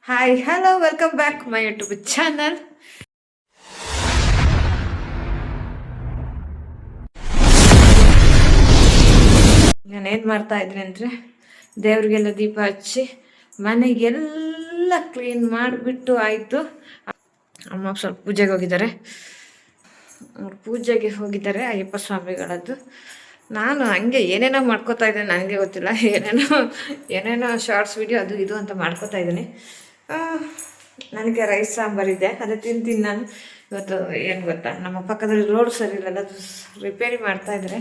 Hi hello welcome back my YouTube channel. ನಾನೇನು ಮಾಡ್ತಾ ಇದ್ದೀನಿ ಅಂದರೆ ದೇವ್ರಿಗೆಲ್ಲ ದೀಪ ಹಚ್ಚಿ ಮನೆಗೆಲ್ಲ ಕ್ಲೀನ್ ಮಾಡಿಬಿಟ್ಟು ಆಯಿತು. ಅಮ್ಮ ಸ್ವಲ್ಪ ಪೂಜೆಗೆ ಹೋಗಿದ್ದಾರೆ, ಅವ್ರು ಪೂಜೆಗೆ ಹೋಗಿದ್ದಾರೆ ಅಯ್ಯಪ್ಪ ಸ್ವಾಮಿಗಳದ್ದು. ನಾನು ಹಂಗೆ ಏನೇನೋ ಮಾಡ್ಕೋತಾ ಇದ್ದೇನೆ, ನನಗೆ ಗೊತ್ತಿಲ್ಲ, ಏನೇನೋ ಶಾರ್ಟ್ಸ್ ವಿಡಿಯೋ ಅದು ಇದು ಅಂತ ಮಾಡ್ಕೋತಾ ಇದ್ದೀನಿ. ನನಗೆ ರೈಸ್ ಸಾಂಬಾರಿದೆ, ಅದು ತಿಂತೀನಿ ನಾನು. ಇವತ್ತು ಏನು ಗೊತ್ತಾ, ನಮ್ಮ ಪಕ್ಕದಲ್ಲಿ ರೋಡ್ ಸರಿ ಇಲ್ಲಲ್ಲ, ಅದು ರಿಪೇರಿ ಮಾಡ್ತಾಯಿದ್ದಾರೆ,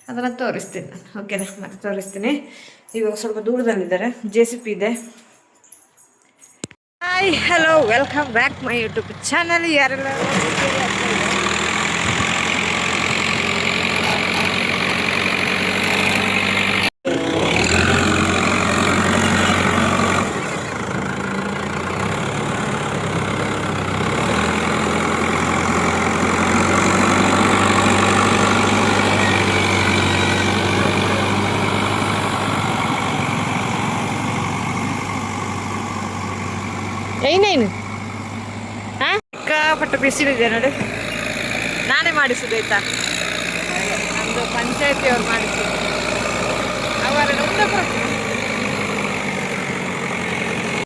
ಅದನ್ನು ತೋರಿಸ್ತೀನಿ ನಾನು. ಓಕೆನಾ, ಮತ್ತೆ ತೋರಿಸ್ತೀನಿ. ಇವಾಗ ಸ್ವಲ್ಪ ದೂರದಲ್ಲಿದ್ದಾರೆ, JCB ಇದೆ. Hi hello welcome back my YouTube channel. ಯಾರೆಲ್ಲ ಏನೇನು ಹಾಂ ಸಿಕ್ಕಾಪಟ್ಟು ಬಿಸಿಲಿದೆ ನೋಡಿ. ನಾನೇ ಮಾಡಿಸೋದು ಆಯ್ತಾ, ನಮ್ಮದು ಪಂಚಾಯತಿಯವ್ರು ಮಾಡಿಸೋದು. ಅವರ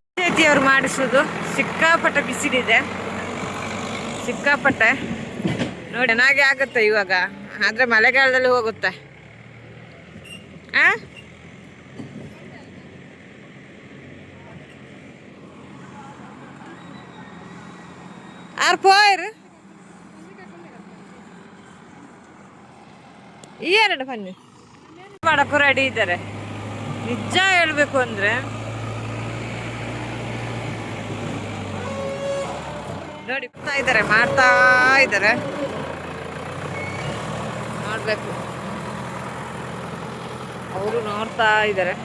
ಪಂಚಾಯತಿಯವ್ರು ಮಾಡಿಸೋದು. ಸಿಕ್ಕಾಪಟ್ಟೆ ಬಿಸಿಲಿದೆ, ಸಿಕ್ಕಾಪಟ್ಟೆ ನೋಡಿ. ಚೆನ್ನಾಗಿ ಆಗುತ್ತೆ ಇವಾಗ, ಆದರೆ ಮಳೆಗಾಲದಲ್ಲಿ ಹೋಗುತ್ತೆ. ಹಾಂ ಆರು ಪೋಯರು ಏನು ಬನ್ನಿ ಮಾಡೋಕ್ಕೂ ರೆಡಿ ಇದ್ದಾರೆ. ನಿಜ ಹೇಳಬೇಕು ಅಂದರೆ ನೋಡಿ, ಮಾಡ್ತಾ ಇದ್ದಾರೆ, ನೋಡಬೇಕು, ಅವರು ನೋಡ್ತಾ ಇದ್ದಾರೆ.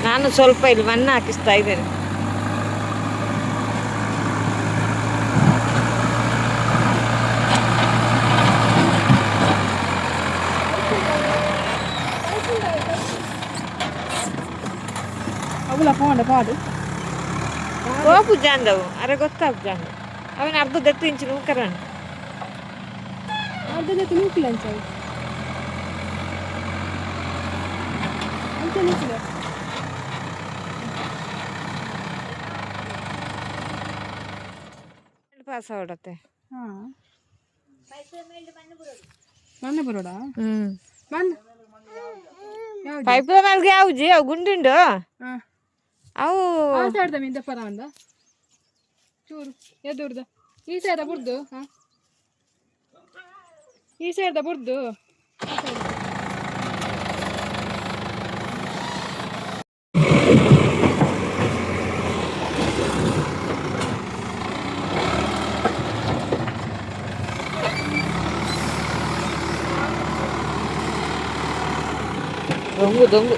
ನಾನು ಸ್ವಲ್ಪ ಇಲ್ಲಿ ಮಣ್ಣು ಹಾಕಿಸ್ತಾ ಇದ್ದೇನೆ. ಹೋಗು ಜಾಂದವು ಅರೆ ಗೊತ್ತಾಗ ಜಾಂದ ಅವನ ಅರ್ಧ ದತ್ತು ಇಂಚು ನೂಕರಣ ಅರ್ಧ ದತ್ತು ನೂಕಿಲ್ಲ ಅಂಚ ಪಾಸ್ ಹೊಡತ್ತೆ. ಮಣ್ಣು ಬರೋಡ ಪೈಪ್ ಮೇಲ್ಗೆ ಯಾವ್ಜಿ ಅವು ಗುಂಡುಂಡು ಅವು ಮಿಂದ ಪರ ಅಂದ ಚೂರು ಎದುರ್ದ ಈ ಸೈಡ ಬುಡ್ದು ಈ ಸೈಡ ಬುಡ್ದು ದೊಂಗು ದೊಂಗು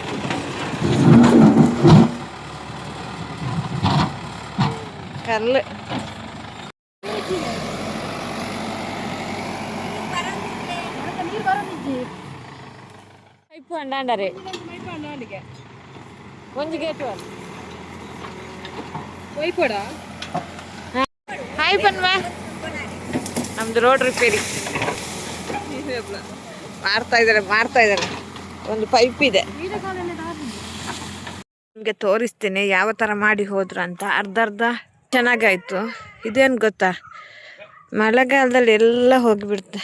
ಕಲ್ಲು ಪೈಪು ಅಂಡಾಂಡರೆ ಒಂಜಿ ಗೇಟು ಪೈಪೋಡ ಹಾಯ್ ಬನ್ವಾ. ನಮ್ದು ರೋಡ್ ರಿಪೇರಿ ಮಾಡ್ತಾ ಇದ್ದಾರೆ. ಒಂದು ಪೈಪ್ ಇದೆ, ನಿಮಗೆ ತೋರಿಸ್ತೀನಿ ಯಾವ ಥರ ಮಾಡಿ ಹೋದ್ರು ಅಂತ. ಅರ್ಧ ಚೆನ್ನಾಗಾಯ್ತು. ಇದೇನು ಗೊತ್ತಾ, ಮಳೆಗಾಲದಲ್ಲಿ ಎಲ್ಲ ಹೋಗಿಬಿಡುತ್ತೆ.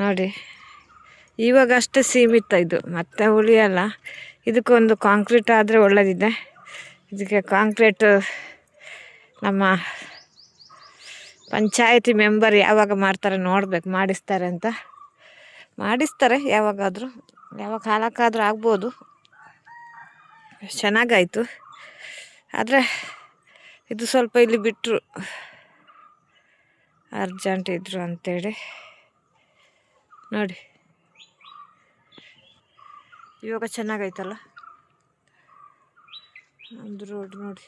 ನೋಡಿ, ಇವಾಗ ಅಷ್ಟೇ ಸೀಮಿತ, ಇದು ಮತ್ತೆ ಉಳಿಯಲ್ಲ. ಇದಕ್ಕೊಂದು ಕಾಂಕ್ರೀಟ್ ಆದರೆ ಒಳ್ಳೆದಿದೆ. ಇದಕ್ಕೆ ಕಾಂಕ್ರೀಟ್ ನಮ್ಮ ಪಂಚಾಯತಿ ಮೆಂಬರ್ ಯಾವಾಗ ಮಾಡ್ತಾರೆ ನೋಡ್ಬೇಕು, ಮಾಡಿಸ್ತಾರೆ ಯಾವಾಗಾದರೂ, ಯಾವಾಗ ಕಾಲಕ್ಕಾದರೂ ಆಗ್ಬೋದು. ಚೆನ್ನಾಗಾಯಿತು, ಆದರೆ ಇದು ಸ್ವಲ್ಪ ಇಲ್ಲಿ ಬಿಟ್ಟರು, ಅರ್ಜೆಂಟ್ ಇದ್ರು ಅಂತೇಳಿ. ನೋಡಿ ಇವಾಗ ಚೆನ್ನಾಗೈತಲ್ಲ. ನಮ್ಮದು ರೋಡ್ ನೋಡಿ,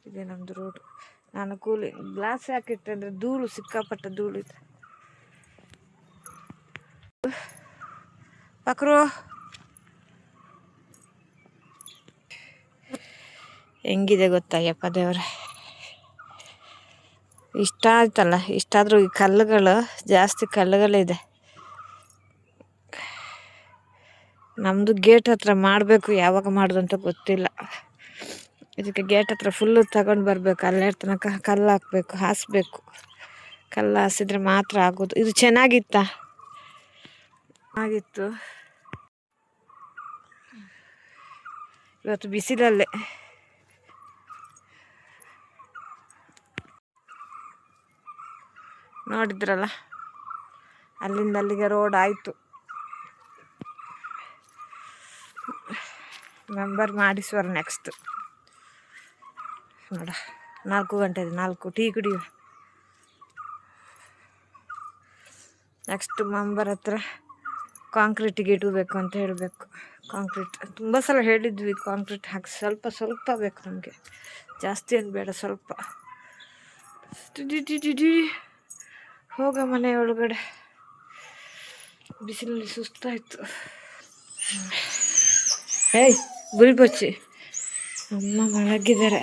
ಇದೆ ನಮ್ಮದು ರೋಡು. ನಾನು ಕೂಲಿ ಗ್ಲಾಸ್ ಹಾಕಿಟ್ಟೆ ಅಂದರೆ ಧೂಳು, ಸಿಕ್ಕಾಪಟ್ಟ ಧೂಳು ಇದೆ. ಪಕ್ರು ಹೆಂಗಿದೆ ಗೊತ್ತಾಯಪ್ಪ ದೇವ್ರೆ, ಇಷ್ಟ ಆಯ್ತಲ್ಲ. ಇಷ್ಟಾದರೂ ಈ ಕಲ್ಲುಗಳು ಜಾಸ್ತಿ ಕಲ್ಲುಗಳಿದೆ. ನಮ್ಮದು ಗೇಟ್ ಹತ್ರ ಮಾಡಬೇಕು, ಯಾವಾಗ ಮಾಡೋದು ಅಂತ ಗೊತ್ತಿಲ್ಲ. ಇದಕ್ಕೆ ಗೇಟ್ ಹತ್ರ ಫುಲ್ಲು ತಗೊಂಡು ಬರಬೇಕು, ಅಲ್ಲೇ ತನಕ ಕಲ್ಲು ಹಾಕಬೇಕು, ಹಾಸಬೇಕು. ಕಲ್ಲು ಹಾಸಿದ್ರೆ ಮಾತ್ರ ಆಗೋದು. ಇದು ಚೆನ್ನಾಗಿತ್ತು. ಇವತ್ತು ಬಿಸಿಲಲ್ಲೇ ನೋಡಿದ್ರಲ್ಲ, ಅಲ್ಲಿಂದ ಅಲ್ಲಿಗೆ ರೋಡ್ ಆಯಿತು. ಮೆಂಬರ್ ಮಾಡಿಸುವರು ನೆಕ್ಸ್ಟ್. ನೋಡ 4 ಗಂಟೆ, 4 ಟೀ ಕುಡಿಯುವ. ನೆಕ್ಸ್ಟ್ ಮೆಂಬರ್ ಹತ್ರ ಕಾಂಕ್ರೀಟಿಗೆ ಇಡಬೇಕು ಅಂತ ಹೇಳಬೇಕು. ಕಾಂಕ್ರೀಟ್ ತುಂಬ ಸಲ ಹೇಳಿದ್ವಿ, ಕಾಂಕ್ರೀಟ್ ಹಾಕಿ ಸ್ವಲ್ಪ ಬೇಕು ನಮಗೆ, ಜಾಸ್ತಿ ಏನು ಬೇಡ, ಸ್ವಲ್ಪ. ಹೋಗ ಮನೆ ಒಳಗಡೆ, ಬಿಸಿಲಲ್ಲಿ ಸುಸ್ತಾಯಿತು. ಏಯ್ ಬುಲ್ಬಚ್ಚಿ ಅಮ್ಮ ಮಲಗಿದ್ದಾರೆ.